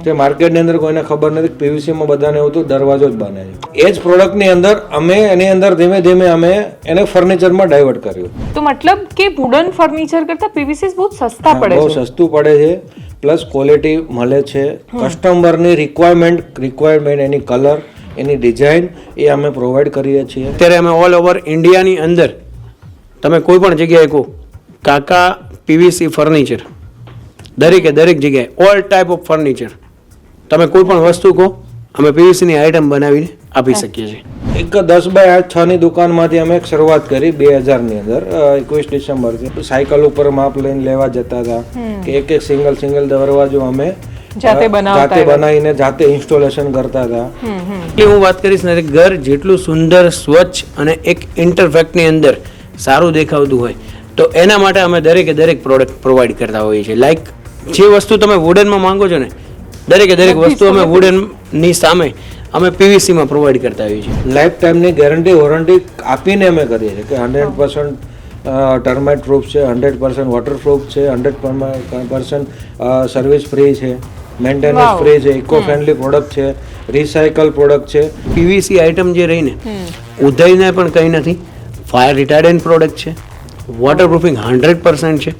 જે માર્કેટની અંદર કોઈને ખબર નથી. પીવીસીમાં બધાને એવું હતું દરવાજો જ બને છે. એ જ પ્રોડક્ટની અંદર અમે એની અંદર ધીમે ધીમે અમે એને ફર્નિચરમાં ડાયવર્ટ કર્યું. તો મતલબ કે વુડન ફર્નિચર કરતા પીવીસી બહુ સસ્તા પડે બહુ છે. સસ્તું પડે છે, પ્લસ ક્વોલિટી મળે છે. કસ્ટમરની રિક્વાયરમેન્ટ એની કલર, એની ડિઝાઇન એ અમે પ્રોવાઈડ કરીએ છીએ. અત્યારે અમે ઓલ ઓવર ઇન્ડિયાની અંદર તમે કોઈ પણ જગ્યાએ કહો કાકા પીવીસી ફર્નિચર, દરેક જગ્યાએ ઓલ ટાઈપ ઓફ ફર્નિચર તમે કોઈ પણ વસ્તુ કહો અમે પીવીસીની આઇટમ બનાવીને આપી શકીએ છીએ. એક 10x6 ની દુકાનમાંથી અમે એક શરૂઆત કરી 2000 ની અંદર 21 ડિસેમ્બરથી. સાયકલ ઉપર માપ લઈને લેવા જતા હતા કે એક સિંગલ દરવાજો અમે જાતે બનાવીને જાતે ઇન્સ્ટોલેશન કરતા હતા. એટલે હું વાત કરીશ ને ઘર જેટલું સુંદર, સ્વચ્છ અને એક ઇન્ટરફેક્ટની અંદર સારું દેખાવતું હોય તો એના માટે અમે દરેક પ્રોડક્ટ પ્રોવાઈડ કરતા હોઈએ છીએ. લાઈક જે વસ્તુ તમે વુડનમાં માંગો છો ને દરેક વસ્તુ અમે વુડનની સામે અમે પીવીસીમાં પ્રોવાઈડ કરતા હોઈએ છીએ. લાઈફ ટાઈમની ગેરંટી વોરંટી આપીને અમે કરીએ છીએ કે 100% ટર્માઇટ પ્રૂફ છે, 100% વોટરપ્રૂફ છે, 100% સર્વિસ ફ્રી છે, મેન્ટેનન્સ ફ્રી છે, ઇકો ફ્રેન્ડલી પ્રોડક્ટ છે, રિસાયકલ પ્રોડક્ટ છે. પીવીસી આઇટમ જે રહીને ઉધઈને પણ કંઈ નથી, ફાયર રિટાર્ડન્ટ પ્રોડક્ટ છે, વોટરપ્રૂફિંગ 100% છે.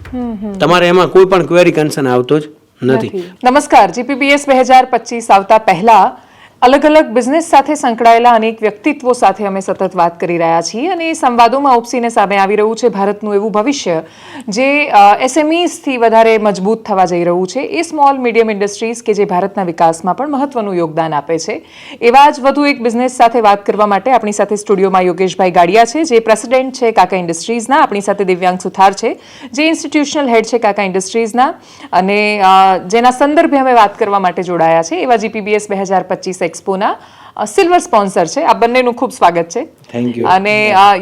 તમારે એમાં કોઈ પણ ક્વેરી કન્સર્ન આવતો જ નથી. નમસ્કાર. જીપીબીએસ 2025 આવતા પહેલા અલગ બિઝનેસ સાથે સંકળાયેલા અનેક વ્યક્તિત્વો સાથે અમે સતત વાત કરી રહ્યા છીએ અને એ સંવાદોમાં ઉપસીને સામે આવી રહ્યું છે ભારતનું એવું ભવિષ્ય જે એસએમઈઝથી વધારે મજબૂત થવા જઈ રહ્યું છે. એ સ્મોલ મીડિયમ ઇન્ડસ્ટ્રીઝ કે જે ભારતના વિકાસમાં પણ મહત્વનું યોગદાન આપે છે. એવા જ વધુ એક બિઝનેસ સાથે વાત કરવા માટે આપણી સાથે સ્ટુડિયોમાં યોગેશભાઈ ગાડિયા છે, જે પ્રેસિડેન્ટ છે કાકા ઇન્ડસ્ટ્રીઝના. આપણી સાથે દિવ્યાંગ સુથાર છે, જે ઇન્સ્ટિટ્યુશનલ હેડ છે કાકા ઇન્ડસ્ટ્રીઝના અને જેના સંદર્ભે અમે વાત કરવા માટે જોડાયા છે. એવા જીપીબીએસ 2025 એક્સપોના સિલ્વર સ્પોન્સર છે. આ બંનેનું ખૂબ સ્વાગત છે. Thank you. અને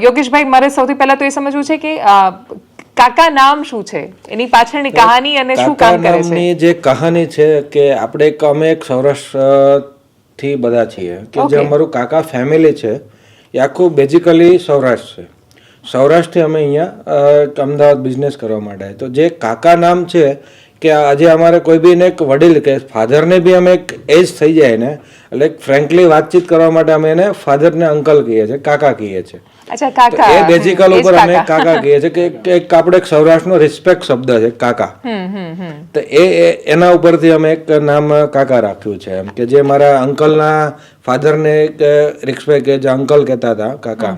યોગેશભાઈ, મારે સૌથી પહેલા તો એ સમજવું છે કે કાકા નામ શું છે, એની પાછળની કહાની અને શું કામ કરે છે. નામની જે કહાની છે કે અમે એક સૌરાષ્ટ્રથી બધા છીએ કે જે અમારું કાકા ફેમિલી છે એ આખું બેઝિકલી સૌરાષ્ટ્ર છે. સૌરાષ્ટ્રથી અમે અહીંયા અમદાવાદ બિઝનેસ કરવા માટે. તો જે કાકા નામ છે કે આજે અમારે કોઈ બી ને એક વડીલ કે ફાધરને બી અમે એક એજ થઈ જાય ને એટલે ફ્રેન્કલી વાતચીત કરવા માટે અમે એને ફાધરને અંકલ કહીએ છીએ, કાકા કહીએ છીએ. અચ્છા, કાકા. એ બેઝિકલ ઉપર અમે કાકા કહીએ છીએ કે એક આપણે એક સૌરાષ્ટ્રનો રિસ્પેક્ટ શબ્દ છે કાકા. તો એના ઉપરથી અમે એક નામ કાકા રાખ્યું છે એમ કે જે મારા અંકલના ફાધરને રિસ્પેક્ટ કે જે અંકલ કહેતા હતા કાકા,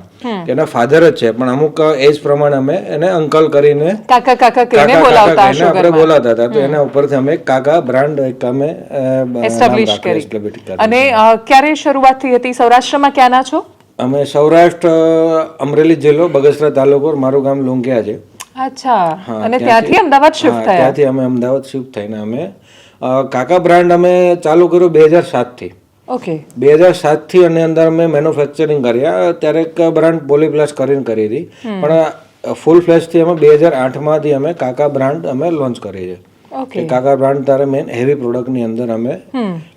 એના ફાધર જ છે પણ અમુક એજ પ્રમાણે અમે એને અંકલ કરીને કાકા કહીને બોલાવતા આપણે બોલાતા હતા. તો એના ઉપરથી અમે કાકા બ્રાન્ડ એક અમે એસ્ટાબ્લિશ કરી. અને ક્યારે શરૂઆત થઈ હતી? સૌરાષ્ટ્રમાં ક્યાંના છો? અમે સૌરાષ્ટ્ર, અમરેલી જિલ્લો, બગસરા તાલુકો, મારું ગામ લુંઘિયા છે. અચ્છા. અને ત્યાંથી અમદાવાદ શિફ્ટ થયા? ત્યાંથી અમે અમદાવાદ શિફ્ટ થઈને અમે કાકા બ્રાન્ડ અમે ચાલુ કર્યું 2007 થી. ઓકે. 2007 થી અને અંદર અમે મેન્યુફેક્ચરિંગ કર્યા. ત્યારે એક બ્રાન્ડ પોલીપ્લસ કરીને કરી હતી પણ ફૂલ ફ્લેશ થી અમે 2008 માંથી અમે કાકા બ્રાન્ડ અમે લોન્ચ કરી છે. ઓકે. કાકા બ્રાન્ડ તારે મેન હેવી પ્રોડક્ટ ની અંદર અમે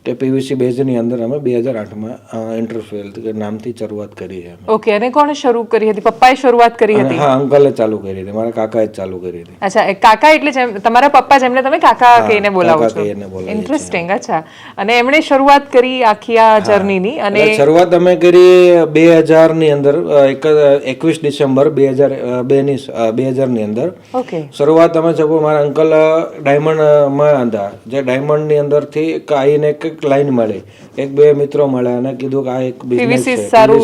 કે પીવીસી બેઝ ની અંદર અમે 2008 માં ઇન્ટરફેલ કે નામથી શરૂઆત કરી છે. ઓકે. અને કોણે શરૂ કરી હતી? પપ્પાએ શરૂઆત કરી હતી? હા, અંકલે ચાલુ કરી હતી, મારા કાકાએ જ ચાલુ કરી હતી. અચ્છા, કાકા એટલે તમારા પપ્પા જેમને તમે કાકા કહીને બોલાવો છો? ઇન્ટરેસ્ટિંગ. અચ્છા. અને એમણે શરૂઆત કરી આખી આ જર્નીની. અને શરૂઆત અમે કરી 2000 ની અંદર 21 ડિસેમ્બર 2000 ની અંદર. ઓકે. શરૂઆત અમે સપો મારા અંકલ ડાયમંડ માં હતા, જે ડાયમંડ ની અંદર થી આવીને એક લાઈન મળી, એક બે મિત્રો મળ્યા અને કીધું કે આ એક બિઝનેસ છે, સારું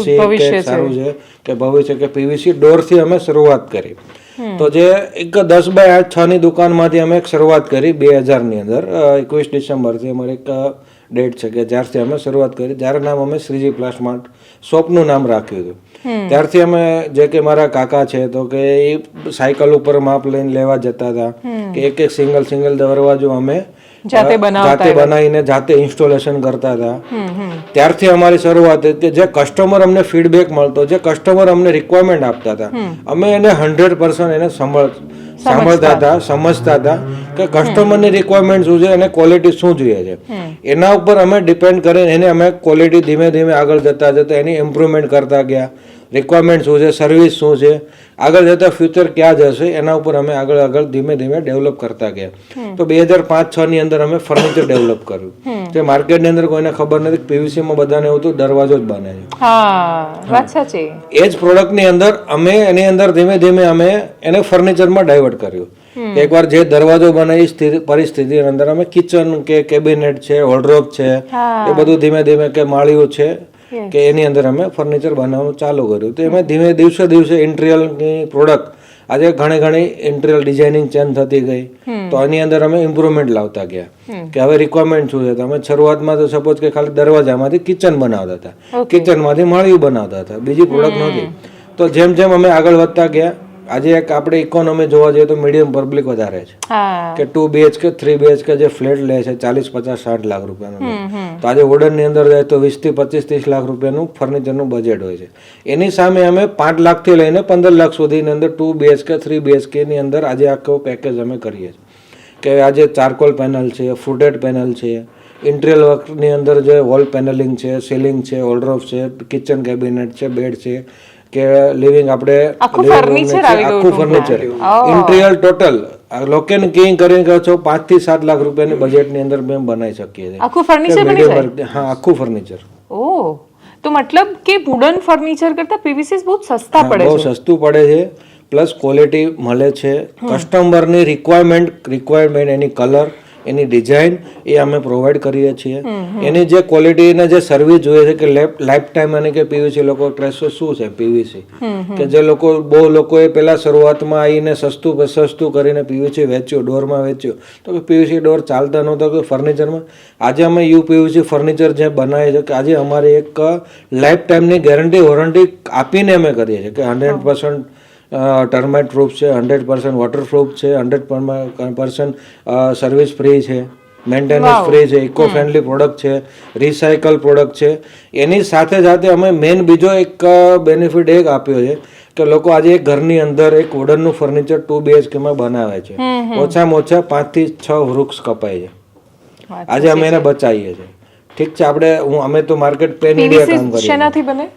છે કે ભવિષ્ય કે પીવીસી ડોર થી અમે શરૂઆત કરી. તો જે એક 10x6 ની દુકાનમાંથી અમે એક શરૂઆત કરી 2000 ની અંદર 21 ડિસેમ્બર થી. અમારે એક ડેટ છે કે જ્યારથી અમે શરૂઆત કરી, જ્યારે નામ અમે શ્રીજી પ્લાસ્માર્ટ શોપનું નામ રાખ્યું હતું. ત્યારથી અમે જે કે મારા કાકા છે તો કે એ સાયકલ ઉપર માપ લઈને લેવા જતા હતા કે એક સિંગલ દરવાજો અમે જાતે બનાવીને જાતે ઇન્સ્ટોલેશન કરતા હતા. ત્યારથી અમારી શરૂઆત કે જે કસ્ટમર અમને ફીડબેક મળતો, જે કસ્ટમર અમને રિક્વાયરમેન્ટ આપતા હતા, અમે એને 100% એને સાંભળતા હતા, સમજતા હતા કે કસ્ટમરની રિક્વાયરમેન્ટ શું છે અને ક્વોલિટી શું જોઈએ છે. એના ઉપર અમે ડિપેન્ડ કરીને એને અમે ક્વોલિટી ધીમે ધીમે આગળ જતા એની ઇમ્પ્રુવમેન્ટ કરતા ગયા. રિક્વાયરમેન્ટ શું છે, સર્વિસ શું છે, આગળ જતા ફ્યુચર ક્યાં જશે એના ઉપર અમે આગળ ધીમે ધીમે ડેવલપ કરતા ગયા. તો 2005-6 ની અંદર અમે ફર્નિચર ડેવલપ કર્યું. જે માર્કેટની અંદર કોઈને ખબર નથી, પીવીસી માં બધાને એવું હતું દરવાજો જ બને છે. હા, વાત સાચી. એ જ પ્રોડક્ટની અંદર અમે એની અંદર ધીમે ધીમે અમે એને ફર્નિચરમાં ડાયવર્ટ કર્યું. એકવાર જે દરવાજો બનાવી પરિસ્થિતિ અંદર અમે કિચન કે કેબિનેટ છે, વોર્ડરોબ છે, એ બધું ધીમે ધીમે કે માળીઓ છે કે એની અંદર અમે ફર્નિચર બનાવવાનું ચાલુ કર્યું. તો એમાં ધીમે દિવસે ઇન્ટિરિયરની પ્રોડક્ટ આજે ઘણી ઇન્ટિરિયર ડિઝાઇનિંગ ચેન્જ થતી ગઈ. તો આની અંદર અમે ઇમ્પ્રુવમેન્ટ લાવતા ગયા કે હવે રિક્વાયરમેન્ટ શું છે. તો અમે શરૂઆતમાં તો સપોઝ કે ખાલી દરવાજામાંથી કિચન બનાવતા હતા, કિચનમાંથી માળીઓ બનાવતા હતા, બીજી પ્રોડક્ટ નહોતી. તો જેમ જેમ અમે આગળ વધતા ગયા, આજે એક આપણે ઇકોનોમી જોવા જઈએ તો મીડિયમ પબ્લિક વધારે છે કે 2 BHK 3 BHK જે ફ્લેટ લે છે 40, 50, 60 લાખ રૂપિયાનું. તો આજે વુડન ની અંદર જાય તો 20 થી 25, 30 લાખ રૂપિયાનું ફર્નિચરનું બજેટ હોય છે. એની સામે અમે 5 લાખ થી લઈને 15 લાખ સુધીની અંદર 2 BHK 3 BHK ની અંદર આજે આખો પેકેજ અમે કરીએ છીએ. કે આજે ચારકોલ પેનલ છે, ફ્રુટેડ પેનલ છે, ઇન્ટિરિયર વર્કની અંદર જે વોલ પેનલિંગ છે, સીલિંગ છે, વોર્ડરોબ છે, કિચન કેબિનેટ છે, બેડ છે કે લિવિંગ આપણે આખું ફર્નિચર ઇન્ટિરિયર ટોટલ લોકેન કિંગ કરીને કહો છો 5 થી 7 લાખ રૂપિયાની બજેટની અંદર મેં બનાવી શકીએ છીએ. આખું ફર્નિચર બની જાય? હા, આખું ફર્નિચર. ઓહ, તો મતલબ કે વુડન ફર્નિચર કરતા પીવીસી બહુ સસ્તા પડે છે. બહુ સસ્તું પડે છે, પ્લસ ક્વોલિટી મળે છે. કસ્ટમરની રિક્વાયરમેન્ટ એની કલર, એની ડિઝાઇન એ અમે પ્રોવાઈડ કરીએ છીએ. એની જે ક્વોલિટી અને જે સર્વિસ જોઈએ છે કે લાઈફ ટાઈમ અને કે પીવીસી લોકો ટ્રેસો શું છે પીવીસી કે જે બહુ લોકોએ પહેલા શરૂઆતમાં આવીને સસ્તું કરીને પીવીસી વેચ્યું, ડોરમાં વેચ્યું. તો પીવીસી ડોર ચાલતા નહોતા કે ફર્નિચરમાં. આજે અમે પીવીસી ફર્નિચર જે બનાવીએ છીએ કે આજે અમારી એક લાઈફ ટાઈમની ગેરંટી વોરંટી આપીને અમે કરીએ છીએ કે 100% ટર્માઇટ પ્રૂફ છે, 100% વોટર પ્રૂફ છે, 100% સર્વિસ ફ્રી છે, મેન્ટેનન્સ ફ્રી છે, ઇકો ફ્રેન્ડલી પ્રોડક્ટ છે, રિસાયકલ પ્રોડક્ટ છે. એની સાથે અમે મેઇન બીજો એક બેનિફિટ એક આપ્યો છે કે લોકો આજે એક ઘરની અંદર એક વુડનનું ફર્નિચર 2 BHK માં બનાવે છે. ઓછામાં ઓછા 5 થી 6 વૃક્ષ કપાય છે. આજે અમે એને બચાવીએ છીએ. ઠીક છે, અમે તો માર્કેટ પેન ઇન્ડિયા કામ કરીએ. શેનાથી બને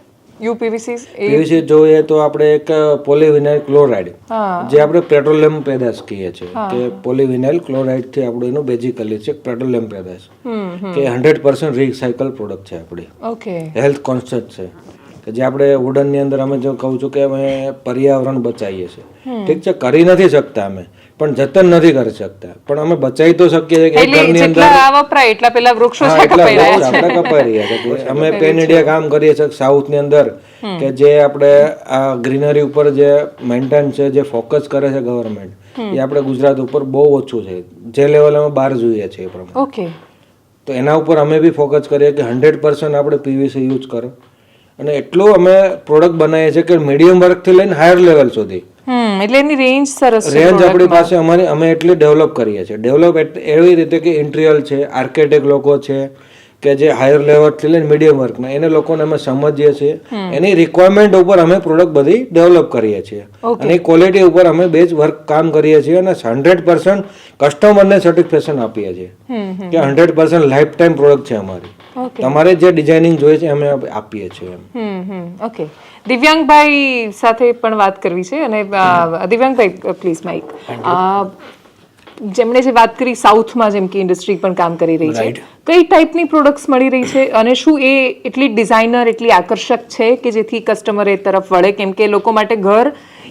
પીવીસી જોઈએ તો આપણે એક પોલીવિનાઇલ ક્લોરાઇડ જે આપણે પેટ્રોલિયમ પેદાશ કહીએ છીએ કે પોલીવિનાઇલ ક્લોરાઇડ થી આપણું એનું બેઝિકલી છે પેટ્રોલિયમ પેદાશ કે 100% રિસાયકલ પ્રોડક્ટ છે આપણી. હેલ્થ કોન્સેપ્ટ છે કે જે આપણે વુડન ની અંદર અમે જો કહું છું કે અમે પર્યાવરણ બચાવીએ છીએ. ઠીક છે, કરી નથી શકતા અમે, પણ જતન નથી કરી શકતા, પણ અમે બચાવી તો શકીએ છીએ. ઘરની અંદર એટલા પેલા વૃક્ષો આપણે કપાઈ રહ્યા છે. અમે પેન ઇન્ડિયા કામ કરીએ છીએ સાઉથ ની અંદર કે જે આપણે આ ગ્રીનરી ઉપર જે મેન્ટેન છે, જે ફોકસ કરે છે ગવર્મેન્ટ, એ આપણે ગુજરાત ઉપર બહુ ઓછું છે. જે લેવલ અમે બહાર જોઈએ છીએ એ પ્રમાણે. તો એના ઉપર અમે બી ફોકસ કરીએ કે 100% આપણે પીવીસી યુઝ કરો. અને એટલું અમે પ્રોડક્ટ બનાવીએ છીએ કે મીડિયમ વર્ક થી લઈને હાયર લેવલ સુધી. એટલે એની રેન્જ સરસ છે. રેન્જ આપણી પાસે અમે એટલી ડેવલપ કરીએ છીએ. ડેવલપ એવી રીતે કે ઇન્ટિરિયર છે, આર્કિટેક્ટ લોકો છે કે જે હાયર લેવલ થી લઈને મીડિયમ વર્કના એને લોકોને અમે સમજીએ છીએ. એની રિક્વાયરમેન્ટ ઉપર અમે પ્રોડક્ટ બધી ડેવલપ કરીએ છીએ અને ક્વોલિટી ઉપર અમે બેઝ વર્ક કામ કરીએ છીએ અને 100% કસ્ટમરને સેટિસ્ફેક્શન આપીએ છીએ કે 100% લાઈફ ટાઈમ પ્રોડક્ટ છે અમારી. તમારે જે ડિઝાઇનિંગ જોઈએ છે અમે આપીએ છીએ. ઓકે, દિવ્યાંગભાઈ સાથે પણ વાત કરવી છે અને દિવ્યાંગભાઈ પ્લીઝ માઇક. જેમણે જે વાત કરી સાઉથમાં જેમ કે ઇન્ડસ્ટ્રી પણ કામ કરી રહી છે, કઈ ટાઈપની પ્રોડક્ટ્સ મળી રહી છે અને શું એ એટલી ડિઝાઇનર એટલી આકર્ષક છે કે જેથી કસ્ટમર એ તરફ વળે? કેમ કે લોકો માટે ઘર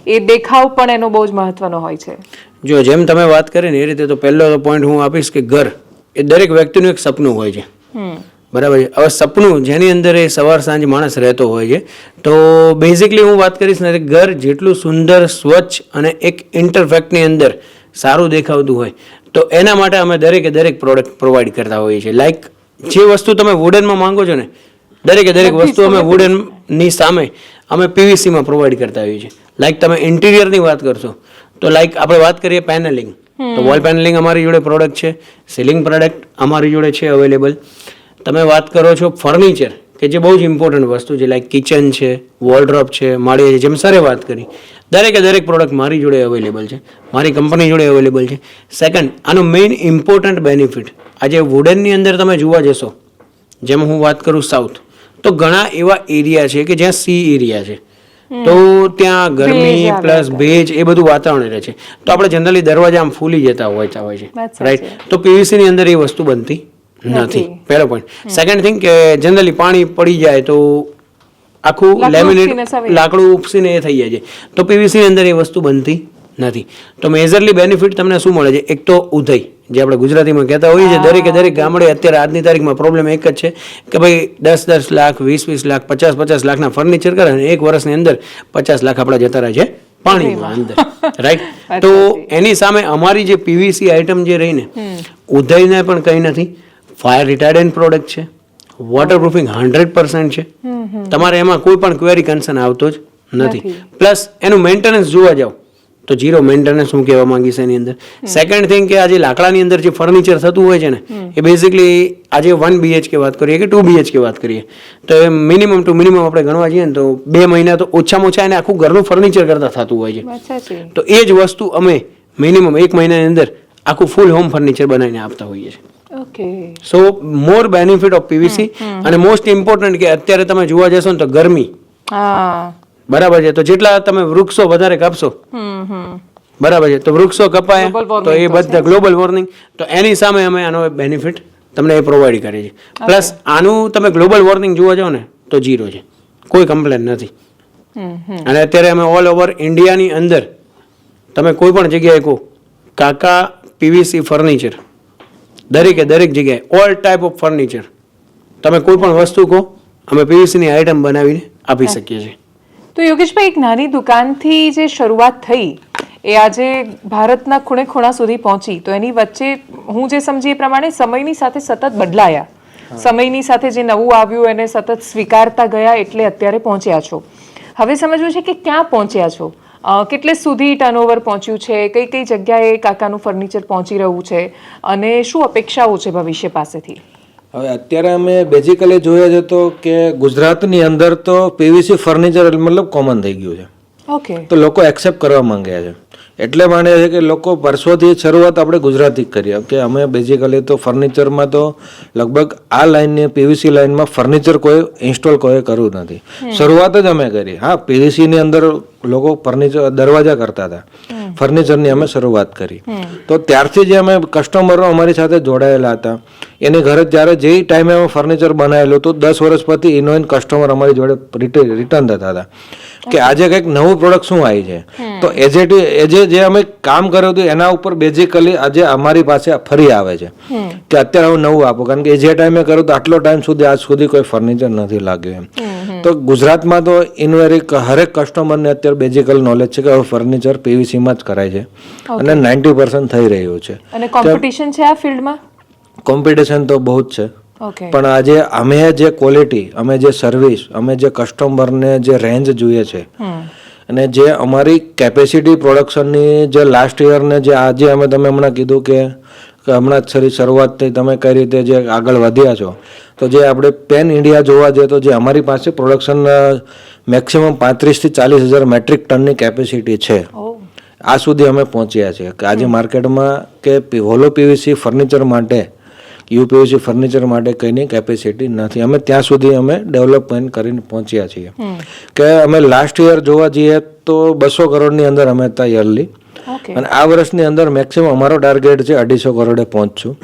એ દેખાવ પણ એનો બહુ જ મહત્વનો હોય છે. જો જેમ તમે વાત કરી ને એ રીતે તો પહેલો પોઈન્ટ હું આપીશ કે ઘર એ દરેક વ્યક્તિનું એક સપનું હોય છે. બરાબર છે. હવે સપનું જેની અંદર એ સવાર સાંજ માણસ રહેતો હોય છે, તો બેઝિકલી હું વાત કરીશ ને ઘર જેટલું સુંદર, સ્વચ્છ અને એક ઇન્ટરફેક્ટની અંદર સારું દેખાવતું હોય તો એના માટે અમે દરેક પ્રોડક્ટ પ્રોવાઈડ કરતા હોઈએ છીએ. લાઈક જે વસ્તુ તમે વુડનમાં માંગો છો ને દરેક વસ્તુ અમે વુડનની સામે અમે પીવીસીમાં પ્રોવાઈડ કરતા હોઈએ છીએ. લાઈક તમે ઇન્ટિરિયરની વાત કરશો તો લાઈક આપણે વાત કરીએ પેનલિંગ, તો વોલ પેનલિંગ અમારી જોડે પ્રોડક્ટ છે, સીલિંગ પ્રોડક્ટ અમારી જોડે છે અવેલેબલ. તમે વાત કરો છો ફર્નિચર કે જે બહુ જ ઇમ્પોર્ટન્ટ વસ્તુ છે, લાઈક કિચન છે, વોર્ડરોબ છે, માળી છે, જેમ સરે વાત કરી દરેક પ્રોડક્ટ મારી જોડે અવેલેબલ છે, મારી કંપની જોડે અવેલેબલ છે. સેકન્ડ, આનો મેઇન ઇમ્પોર્ટન્ટ બેનિફિટ આજે વુડનની અંદર તમે જોવા જશો, જેમ હું વાત કરું સાઉથ, તો ઘણા એવા એરિયા છે કે જ્યાં સી એરિયા છે, તો ત્યાં ગરમી પ્લસ ભેજ એ બધું વાતાવરણ રહે છે. તો આપણે જનરલી દરવાજા આમ ફૂલી જતા હોય છે, રાઈટ? તો પીવીસી ની અંદર એ વસ્તુ બનતી નથી. પહેલો પોઈન્ટ. સેકન્ડ થિંગ કે જનરલી પાણી પડી જાય તો આખું લેમિનેટ લાકડું ઉપસીને એ થઈ જાય છે. તો પીવીસી ની અંદર એ વસ્તુ બનતી નથી. તો મેજરલી બેનિફિટ તમને શું મળે છે? એક તો ઉધઈ, જે આપણે ગુજરાતીમાં કહેતા હોઈએ છીએ, દરેકે દરેક ગામડે અત્યારે આજની તારીખમાં પ્રોબ્લેમ એક જ છે કે ભાઈ 10-10 લાખ, 20-20 લાખ, 50-50 લાખના ફર્નિચર કરે અને એક વર્ષની અંદર 50 લાખ આપણા જતા રહે છે પાણીમાં અંદર, રાઈટ? તો એની સામે અમારી જે પીવીસી આઇટમ જે રહીને ઉધઈને પણ કંઈ નથી, ફાયર રિટાર્ડન્ટ પ્રોડક્ટ છે, વોટરપ્રૂફિંગ 100% છે, તમારે એમાં કોઈ પણ ક્વેરી કન્સર્ન આવતો જ નથી. પ્લસ એનું મેન્ટેનન્સ જોવા જાવ તો ઝીરો મેન્ટેનન્સ હું કહેવા માંગીશ એની અંદર. સેકન્ડ થિંગ કે આજે લાકડાની અંદર જે ફર્નિચર થતું હોય છે ને એ બેઝિકલી આજે 1 BHK વાત કરીએ કે 2 BHK વાત કરીએ તો એ મિનિમમ ટુ મિનિમમ આપણે ગણવા જઈએ ને તો 2 મહિના તો ઓછામાં ઓછા એને આખું ઘરનું ફર્નિચર કરતા થતું હોય છે. તો એ જ વસ્તુ અમે મિનિમમ 1 મહિનાની અંદર આખું ફૂલ હોમ ફર્નિચર બનાવીને આપતા હોઈએ છીએ. સો મોર બેનિફિટ ઓફ પીવીસી. અને મોસ્ટ ઇમ્પોર્ટન્ટ કે અત્યારે તમે જોવા જશો ને તો ગરમી, બરાબર છે, તો જેટલા તમે વૃક્ષો વધારે કાપશો, બરાબર છે, તો વૃક્ષો કપાય તો એ બધા ગ્લોબલ વોર્મિંગ, તો એની સામે અમે આનો બેનિફિટ તમને એ પ્રોવાઈડ કરીએ છીએ. પ્લસ આનું તમે ગ્લોબલ વોર્મિંગ જોવા જાઓ ને તો ઝીરો છે, કોઈ કમ્પ્લેન નથી. અને અત્યારે અમે ઓલ ઓવર ઇન્ડિયાની અંદર તમે કોઈ પણ જગ્યાએ કહો કાકા પીવીસી ફર્નિચર, દરેકે દરેક જગ્યાએ ઓલ ટાઈપ ઓફ ફર્નિચર તમે કોઈ પણ વસ્તુ કહો અમે પીવીસીની આઇટમ બનાવીને આપી શકીએ છીએ. તો યોગેશભાઈ, એક નાની દુકાનથી જે શરૂઆત થઈ એ આજે ભારતના ખૂણે ખૂણા સુધી પહોંચી, તો એની વચ્ચે હું જે સમજી એ પ્રમાણે સમયની સાથે સતત બદલાયા, સમયની સાથે જે નવું આવ્યું એને સતત સ્વીકારતા ગયા એટલે અત્યારે પહોંચ્યા છો. હવે સમજવું છે કે ક્યાં પહોંચ્યા છો, કેટલે સુધી ટર્નઓવર પહોંચ્યું છે, કઈ કઈ જગ્યાએ કાકાનું ફર્નિચર પહોંચી રહ્યું છે અને શું અપેક્ષાઓ છે ભવિષ્ય પાસેથી? હવે અત્યારે અમે બેઝિકલી જોઈએ છે તો કે ગુજરાતની અંદર તો પીવીસી ફર્નિચર મતલબ કોમન થઈ ગયું છે. ઓકે. તો લોકો એક્સેપ્ટ કરવા માંગ્યા છે, એટલે માને છે કે લોકો વર્ષોથી શરૂઆત આપણે ગુજરાતથી જ કરીએ કે અમે બેઝિકલી તો ફર્નિચરમાં તો લગભગ આ લાઈનની પીવીસી લાઈનમાં ફર્નિચર કોઈ ઇન્સ્ટોલ કોઈ કર્યું નથી. શરૂઆત જ અમે કરી. હા, પીવીસીની અંદર લોકો ફર્નિચર દરવાજા કરતા હતા, ફર્નિચરની અમે શરૂઆત કરી. તો ત્યારથી જે અમે કસ્ટમરો અમારી સાથે જોડાયેલા હતા એની ઘરે જ્યારે જે ટાઈમે અમે ફર્નિચર બનાવેલું તો 10 વર્ષ પછી એનો કસ્ટમર અમારી જોડે રિટર્ન થતા હતા કે આજે કંઈક નવું પ્રોડક્ટ શું આવી છે. તો એજ જે અમે કામ કર્યું હતું એના ઉપર બેઝિકલી આજે અમારી પાસે ફરી આવે છે કે અત્યારે હું નવું આપું, કારણ કે જે ટાઈમે કર્યું તો આટલો ટાઈમ સુધી આજ સુધી કોઈ ફર્નિચર નથી લાગ્યું એમ. તો ગુજરાતમાં તો ઇન્વેરી હરેક કસ્ટમરને અત્યારે બેઝિકલ નોલેજ છે કે હવે ફર્નિચર પીવીસીમાં જ કરાય છે અને 90% થઈ રહ્યું છે. અને કોમ્પિટિશન છે આ ફિલ્ડમાં? કોમ્પિટિશન તો બહુ જ છે, પણ આજે અમે જે ક્વોલિટી, અમે જે સર્વિસ, અમે જે કસ્ટમરને જે રેન્જ જોઈએ છે અને જે અમારી કેપેસિટી પ્રોડક્શનની જે લાસ્ટ યરને જે આજે અમે તમે હમણાં કીધું કે હમણાં જ શરૂઆતથી તમે કઈ રીતે જે આગળ વધ્યા છો, તો જે આપણે પેન ઇન્ડિયા જોવા જઈએ તો જે અમારી પાસે પ્રોડક્શન મેક્સિમમ 35 થી 40 હજાર મેટ્રિક ટનની કેપેસિટી છે. આ સુધી અમે પહોંચ્યા છીએ કે આજે માર્કેટમાં કે હોલો પીવીસી ફર્નિચર માટે, યુપીવીસી ફર્નિચર માટે કંઈની કેપેસિટી નથી. અમે ત્યાં સુધી અમે ડેવલપમેન્ટ કરીને પહોંચ્યા છીએ કે અમે લાસ્ટ યર જોવા જઈએ તો 200 કરોડની અંદર અમે હતા યરલી, અને આ વર્ષની અંદર મેક્સિમમ અમારો ટાર્ગેટ છે 250 કરોડે પહોંચશું.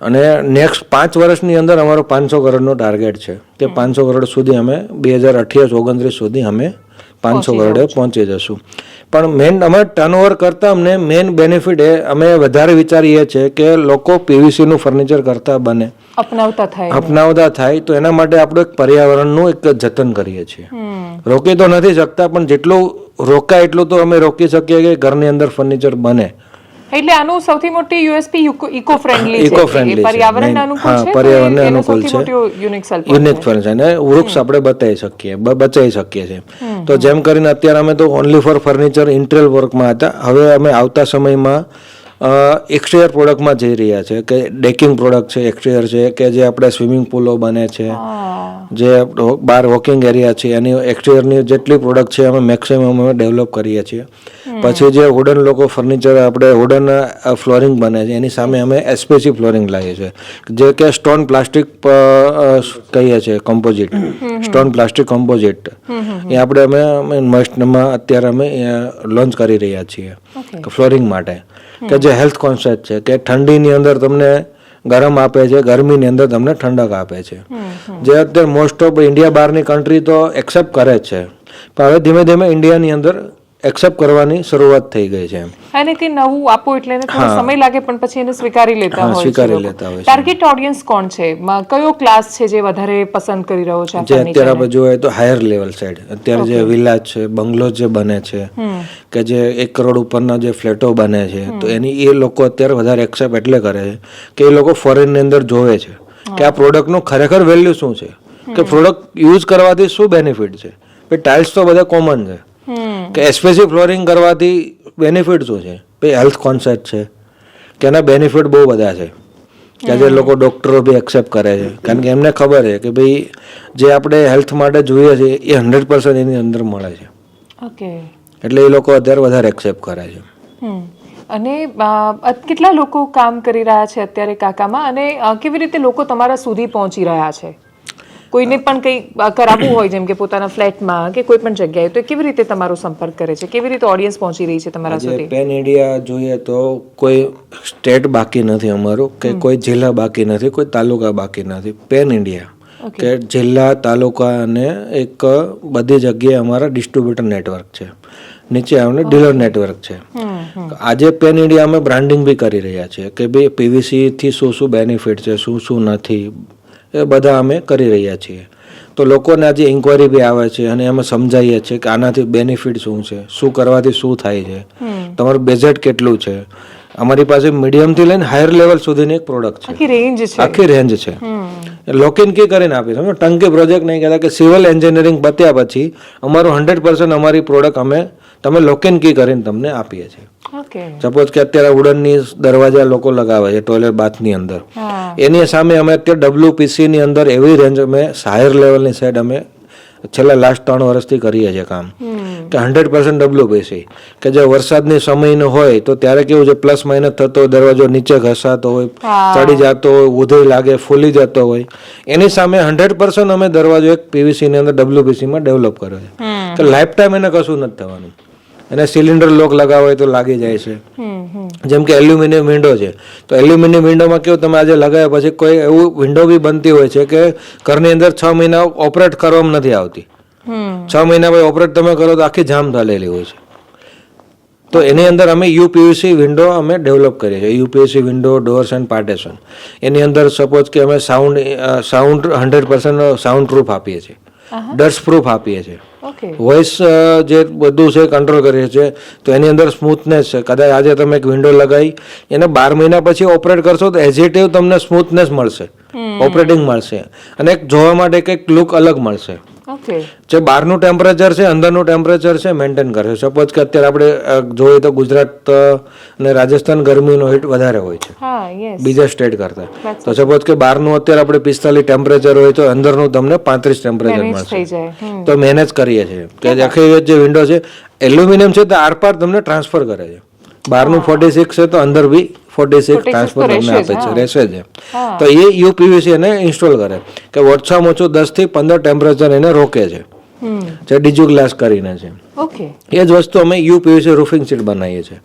અને નેક્સ્ટ 5 વર્ષની અંદર અમારો 500 કરોડનો ટાર્ગેટ છે કે 500 કરોડ સુધી અમે 2028-29 સુધી અમે 500 કરોડે પહોંચી જશું. પણ મેન અમે ટર્નઓવર કરતા અમને મેન બેનિફિટ એ અમે વધારે વિચારીએ છીએ કે લોકો પીવીસીનું ફર્નિચર કરતા બને, અપનાવતા થાય. તો એના માટે આપણે એક પર્યાવરણનું એક જતન કરીએ છીએ. રોકી તો નથી શકતા, પણ જેટલું રોકાય એટલું તો અમે રોકી શકીએ કે ઘરની અંદર ફર્નિચર બને. એટલે આનું સૌથી મોટી યુએસપી ઇકો ફ્રેન્ડલી છે, પર્યાવરણને અનુકૂળ છે, પર્યાવરણને અનુકૂળ છે, યુનિક ફર્નિચર અને વૃક્ષ આપણે બચાવી શકીએ છીએ. તો જેમ કરીને અત્યારે અમે તો ઓનલી ફોર ફર્નિચર ઇન્ટિરિયર વર્કમાં હતા, હવે અમે આવતા સમયમાં એક્સટિરિયર પ્રોડક્ટમાં જઈ રહ્યા છે કે ડેકિંગ પ્રોડક્ટ છે, એક્સટિરિયર છે કે જે આપણે સ્વિમિંગ પુલો બને છે, જે બહાર વોકિંગ એરિયા છે એની એક્સટિરિયરની જેટલી પ્રોડક્ટ છે અમે મેક્સિમમ અમે ડેવલપ કરીએ છીએ. પછી જે વુડન લોકો ફર્નિચર આપણે વુડન ફ્લોરિંગ બને છે એની સામે અમે એસપીસી ફ્લોરિંગ લાવીએ છીએ, જે કે સ્ટોન પ્લાસ્ટિક કહીએ છીએ, કમ્પોઝિટ સ્ટોન પ્લાસ્ટિક કમ્પોઝિટ એ આપણે અમે મસ્ટમાં અત્યારે અમે લોન્ચ કરી રહ્યા છીએ ફ્લોરિંગ માટે, કે જે હેલ્થ કોન્શિયસ છે, કે ઠંડીની અંદર તમને ગરમ આપે છે, ગરમીની અંદર તમને ઠંડક આપે છે, જે અત્યારે મોસ્ટ ઓફ ઇન્ડિયા બહારની કન્ટ્રી તો એક્સેપ્ટ કરે જ છે, પણ હવે ધીમે ધીમે ઇન્ડિયાની અંદર એક્સેપ્ટ કરવાની શરૂઆત થઈ ગઈ છે. અને તે નવું આપો એટલે એને થોડો સમય લાગે પણ પછી એને સ્વીકારી લેતા હોય છે. ટાર્ગેટ ઓડિયન્સ કોણ છે? કયો ક્લાસ છે જે વધારે પસંદ કરી રહ્યો છે? જે અત્યારે આપણે જોઈએ તો હાયર લેવલ સાઈડ અત્યારે જે વિલા છે, બંગલો જે બને છે, કે જે 1 કરોડ ઉપરના જે ફ્લેટો બને છે, તો એની એ લોકો અત્યારે વધારે એક્સેપ્ટ એટલે કરે છે કે એ લોકો ફોરેનની અંદર જોવે છે કે આ પ્રોડક્ટનું ખરેખર વેલ્યુ શું છે, કે પ્રોડક્ટ યુઝ કરવાથી શું બેનિફિટ છે. ટાઇલ્સ તો બધા કોમન છે, કે એસ્પેશિયલ ફ્લોરિંગ કરવાથી બેનિફિટ શું છે, ભાઈ હેલ્થ કોન્સેપ્ટ છે, કે એના બેનિફિટ બહુ બધા છે, કે જે લોકો ડૉક્ટરો બી એક્સેપ્ટ કરે છે, કારણ કે એમને ખબર છે કે ભાઈ જે આપણે હેલ્થ માટે જોઈએ છે એ 100% એની અંદર મળે છે. ઓકે, એટલે એ લોકો અત્યારે વધારે એક્સેપ્ટ કરે છે. અને કેટલા લોકો કામ કરી રહ્યા છે અત્યારે કાકામાં, અને કેવી રીતે લોકો તમારા સુધી પહોંચી રહ્યા છે? કોઈને પણ કંઈ કરાવવું હોય જેમ કે પોતાના ફ્લેટમાં કે કોઈ પણ જગ્યાએ, તો કેવી રીતે તમારો સંપર્ક કરે છે? કેવી રીતે ઓડિયન્સ પહોંચી રહી છે તમારા સુધી? પેન ઇન્ડિયા જોઈએ તો કોઈ સ્ટેટ બાકી નથી અમારું, કે કોઈ જિલ્લા બાકી નથી, કોઈ તાલુકા બાકી નથી. પેન ઇન્ડિયા, કે જિલ્લા, તાલુકા અને એક બધી જગ્યાએ અમારા ડિસ્ટ્રીબ્યુટર નેટવર્ક છે, નીચે આવીને ડીલર નેટવર્ક છે. આજે પેન ઇન્ડિયા અમે બ્રાન્ડિંગ બી કરી રહ્યા છીએ, કે ભાઈ પીવીસી થી શું શું બેનિફિટ છે, શું શું નથી, એ બધા અમે કરી રહ્યા છીએ. તો લોકોને આજે ઇન્કવાયરી બી આવે છે અને અમે સમજાવીએ છીએ કે આનાથી બેનિફિટ શું છે, શું કરવાથી શું થાય છે, તમારું બજેટ કેટલું છે. અમારી પાસે મીડિયમથી લઈને હાયર લેવલ સુધીની એક પ્રોડક્ટ છે, આખી રેન્જ છે. લોકિન કી કરીને આપીશ અમે, ટંકી પ્રોજેક્ટ નહીં કહેતા, કે સિવિલ એન્જિનિયરિંગ પત્યા પછી અમારું 100% અમારી પ્રોડક્ટ અમે તમે લોકિન કી કરીને તમને આપીએ છીએ. સપોઝ કે અત્યારે વુડનની દરવાજા લોકો લગાવે છે ટોયલેટ બાથની અંદર, એની સામે અમે અત્યારે WPC ની અંદર એવી રેન્જ અમે હાયર લેવલની સાઈડ અમે છેલ્લા લાસ્ટ 3 વર્ષથી કરીએ છીએ કામ, કે 100% WPC, કે જે વરસાદની સમયનો હોય તો ત્યારે કેવું છે પ્લસ માઇનસ થતો હોય, દરવાજો નીચે ઘસાતો હોય, ચડી જતો હોય, ઉધઈ લાગે, ફૂલી જતો હોય, એની સામે 100% અમે દરવાજો એક PVC ની અંદર WPC માં ડેવલપ કર્યો છે, કે લાઈફ ટાઈમ એને કશું નથી થવાનું. એને સિલિન્ડર લોક લગાવો હોય તો લાગી જાય છે. જેમ કે એલ્યુમિનિયમ વિન્ડો છે, તો એલ્યુમિનિયમ વિન્ડોમાં કેવું તમે આજે લગાવ્યા પછી કોઈ એવું વિન્ડો બી બનતી હોય છે કે ઘરની અંદર 6 મહિના ઓપરેટ કરવામાં નથી આવતી, 6 મહિના પછી ઓપરેટ તમે કરો તો આખી જામ થયેલી હોય છે. તો એની અંદર અમે UPVC વિન્ડો અમે ડેવલપ કરીએ છીએ, UPVC window, doors and partition. એની અંદર સપોઝ કે અમે સાઉન્ડ 100% સાઉન્ડ પ્રૂફ આપીએ છીએ, ડસ્ટ પ્રૂફ આપીએ છીએ, વોઇસ જે બધું છે કંટ્રોલ કરીએ છીએ. તો એની અંદર સ્મૂથનેસ છે, કદાચ આજે તમે એક વિન્ડો લગાવી એને 12 મહિના પછી ઓપરેટ કરશો તો એઝિટિવ તમને સ્મૂથનેસ મળશે, ઓપરેટિંગ મળશે, અને એક જોવા માટે કંઈક લુક અલગ મળશે. જે બહારનું ટેમ્પરેચર છે અંદરનું ટેમ્પરેચર છે મેન્ટેન કરે છે. સપોઝ કે અત્યારે આપણે જોઈએ તો ગુજરાત અને રાજસ્થાન ગરમીનો હીટ વધારે હોય છે બીજા સ્ટેટ કરતા, તો સપોઝ કે બહારનું અત્યારે આપણે 45 ટેમ્પરેચર હોય તો અંદરનું તમને 35 ટેમ્પરેચર મળશે. તો મેનેજ કરીએ છીએ કે આખી જે વિન્ડો છે એલ્યુમિનિયમ છે તો આરપાર તમને ટ્રાન્સફર કરે છે, બહારનું 46 છે તો અંદર બી 46 ટ્રાન્સફર તમને આપે છે, રહેશે છે. તો એ UPVC એને ઇન્સ્ટોલ કરે કે ઓછામાં ઓછું 10 થી 15 ટેમ્પરેચર એને રોકે છે, જે ડીજુ ગ્લાસ કરીને છે. એ જ વસ્તુ અમે UPVC રૂફિંગ શીટ બનાવીએ છીએ.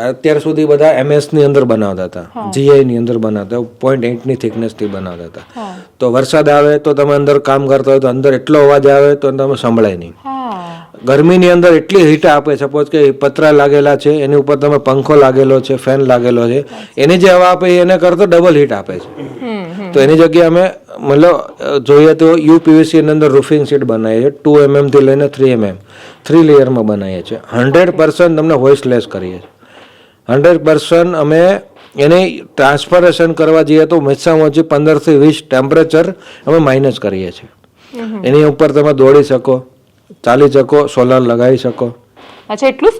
અત્યાર સુધી બધા MS ની અંદર બનાવતા હતા, GI ની અંદર બનાવતા, 0.8 ની થિકનેસ થી બનાવતા હતા. તો વરસાદ આવે તો તમે અંદર કામ કરતા હોય તો અંદર એટલો અવાજ આવે તો તમે સંભળાય નહીં. ગરમીની અંદર એટલી હીટ આપે, સપોઝ કે પતરા લાગેલા છે એની ઉપર તમે પંખો લાગેલો છે, ફેન લાગેલો છે, એની જે હવા આપે એને કરતો ડબલ હીટ આપે છે. તો એની જગ્યાએ અમે મતલબ જોઈએ તો UPVC ની અંદર રૂફિંગ શીટ બનાવીએ છીએ, 2 mm થી લઈને 3 mm 3 લેયરમાં બનાવીએ છીએ. 100% તમને વોઇસલેસ કરીએ છીએ. 100% અમે એને ટ્રાન્સફરેશન કરવા જઈએ તો ઓછામાં ઓછી 15 થી 20 ટેમ્પરેચર અમે માઇનસ કરીએ છીએ. એની ઉપર તમે દોડી શકો, ચાલી શકો, સોલાર લગાવી શકો. એટલું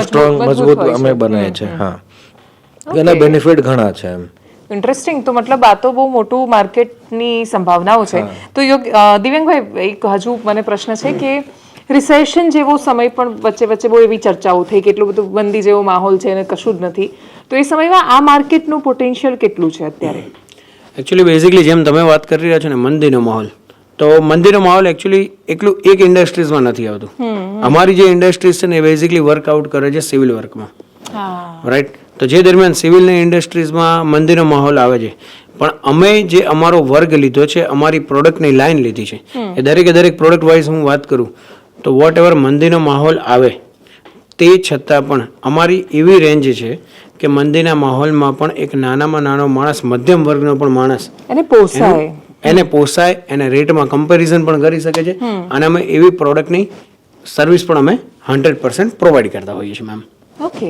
સ્ટ્રોંગ મજબૂત અમે બનાવીએ છીએ. હા, એના બેનિફિટ ઘણા છે એમ. ઇન્ટરેસ્ટિંગ. તો મતલબ આ તો બહુ મોટું માર્કેટની સંભાવનાઓ છે. તો દિવ્યાંગભાઈ, એક હજુ મને પ્રશ્ન છે કે રિસેશન જેવો સમય પણ વચ્ચે બહુ એવી ચર્ચાઓ થઈ કે એટલું બધું મંદી જેવો માહોલ છે અને કશું જ નથી, તો એ સમયમાં આ માર્કેટનું પોટેન્શિયલ કેટલું છે અત્યારે? એકચ્યુઅલી બેઝિકલી જેમ તમે વાત કરી રહ્યા છો ને મંદીનો માહોલ, તો મંદીનો માહોલ એકચ્યુઅલી એકલું એક ઇન્ડસ્ટ્રીઝમાં નથી આવતું. અમારી જે ઇન્ડસ્ટ્રીઝ છે ને એ બેઝિકલી વર્કઆઉટ કરે છે સિવિલ વર્કમાં, રાઈટ. તો જે દરમિયાન સિવિલની ઇન્ડસ્ટ્રીઝમાં મંદીનો માહોલ આવે છે, પણ અમે જે અમારો વર્ગ લીધો છે, અમારી પ્રોડક્ટની લાઈન લીધી છે, એ દરેક પ્રોડક્ટ વાઇઝ હું વાત કરું તો વોટ એવર મંદીનો માહોલ આવે તે છતાં પણ અમારી એવી રેન્જ છે કે મંદીના માહોલમાં પણ એક નાનામાં નાનો માણસ, મધ્યમ વર્ગનો પણ માણસ એને પોસાય, એને રેટમાં કમ્પેરિઝન પણ કરી શકે છે, અને અમે એવી પ્રોડક્ટની સર્વિસ પણ અમે 100% પ્રોવાઈડ કરતા હોઈએ છીએ મેમ. ઓકે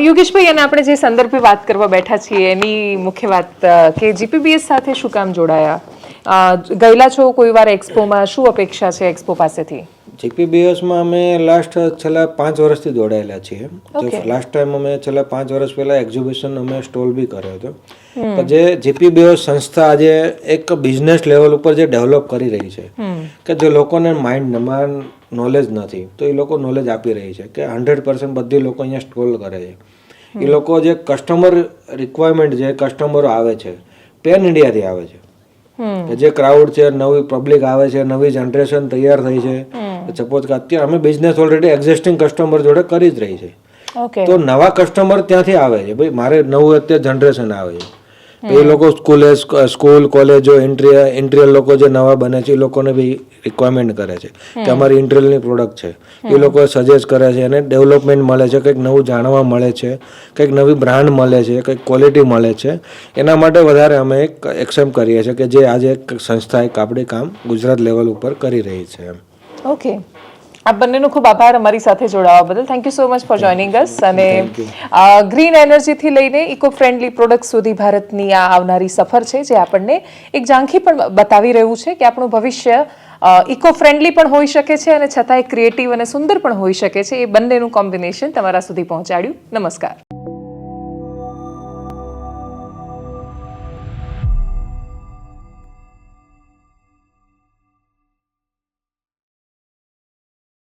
યોગેશભાઈ, અને આપણે જે સંદર્ભે વાત કરવા બેઠા છીએ એની મુખ્ય વાત કે જીપીબીએસ સાથે શું કામ જોડાયા? ગયેલા છો કોઈ વાર એક્સપોમાં? શું અપેક્ષા છે એક્સપો પાસેથી? જીપીબીએસમાં અમે છેલ્લા 5 વર્ષથી જોડાયેલા છીએ. લાસ્ટ ટાઈમ અમે છેલ્લા 5 વર્ષ પહેલા એક્ઝિબિશન અમે સ્ટોલ બી કર્યો હતો. તો જે જીપીબીએસ સંસ્થા આજે એક બિઝનેસ લેવલ ઉપર જે ડેવલપ કરી રહી છે, કે જે લોકોને માઇન્ડમાં નોલેજ નથી તો એ લોકો નોલેજ આપી રહી છે, કે 100% બધી લોકો અહીંયા સ્ટોલ કરે છે. એ લોકો જે કસ્ટમર રિક્વાયરમેન્ટ છે, કસ્ટમરો આવે છે પેન ઇન્ડિયાથી આવે છે, કે જે ક્રાઉડ છે, નવી પબ્લિક આવે છે, નવી જનરેશન તૈયાર થઈ છે. સપોઝ કે અત્યારે અમે બિઝનેસ ઓલરેડી એક્ઝિસ્ટિંગ કસ્ટમર જોડે કરી જ રહી છે, તો નવા કસ્ટમર ત્યાંથી આવે છે. ભાઈ મારે નવું અત્યારે જનરેશન આવે છે, એ લોકો સ્કૂલ કોલેજો ઇન્ટિરિયર લોકો જે નવા બને છે એ લોકોને બી રિક્વાયરમેન્ટ કરે છે કે અમારી ઇન્ટિરિયરની પ્રોડક્ટ છે, એ લોકો સજેસ્ટ કરે છે અને ડેવલપમેન્ટ મળે છે, કંઈક નવું જાણવા મળે છે, કંઈક નવી બ્રાન્ડ મળે છે, કંઈક ક્વોલિટી મળે છે. એના માટે વધારે અમે એક એક્સેપ્ટ કરીએ છીએ કે જે આજે એક સંસ્થા એક આપણે કામ ગુજરાત લેવલ ઉપર કરી રહી છે. ઓકે, આપ બંનેનો ખૂબ આભાર અમારી સાથે જોડાવા બદલ. Thank you so much for joining અસ. અને ગ્રીન એનર્જીથી લઈને ઇકો ફ્રેન્ડલી પ્રોડક્ટ સુધી ભારતની આ આવનારી સફર છે, જે આપણને એક ઝાંખી પણ બતાવી રહ્યું છે કે આપણું ભવિષ્ય ઇકો ફ્રેન્ડલી પણ હોઈ શકે છે અને છતાંય ક્રિએટિવ અને સુંદર પણ હોઈ શકે છે. એ બંનેનું કોમ્બિનેશન તમારા સુધી પહોંચાડ્યું. નમસ્કાર.